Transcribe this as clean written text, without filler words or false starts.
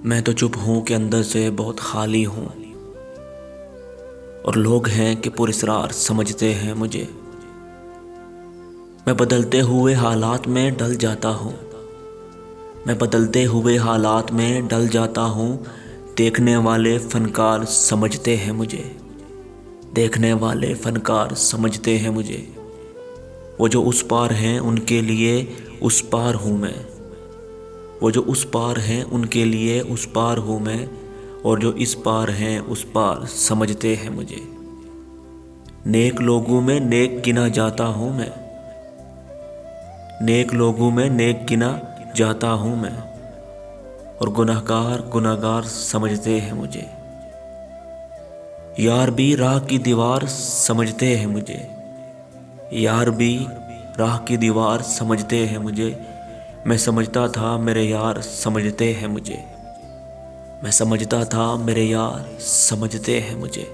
मैं तो चुप हूँ कि अंदर से बहुत खाली हूँ, और लोग हैं कि पुरस्कार समझते हैं मुझे। मैं बदलते हुए हालात में ढल जाता हूँ, मैं बदलते हुए हालात में ढल जाता हूँ। देखने वाले फनकार समझते हैं मुझे, देखने वाले फनकार समझते हैं मुझे। वो जो उस पार हैं उनके लिए उस पार हूँ मैं, वो जो उस पार हैं उनके लिए उस पार हूँ मैं, और जो इस पार हैं उस पार समझते हैं मुझे। नेक लोगों में नेक गिना जाता हूँ मैं, नेक लोगों में नेक गिना जाता हूँ मैं, और गुनहगार गुनहगार समझते हैं मुझे। यार भी राह की दीवार समझते हैं मुझे, यार भी राह की दीवार समझते हैं मुझे। मैं समझता था मेरे यार समझते हैं मुझे, मैं समझता था मेरे यार समझते हैं मुझे।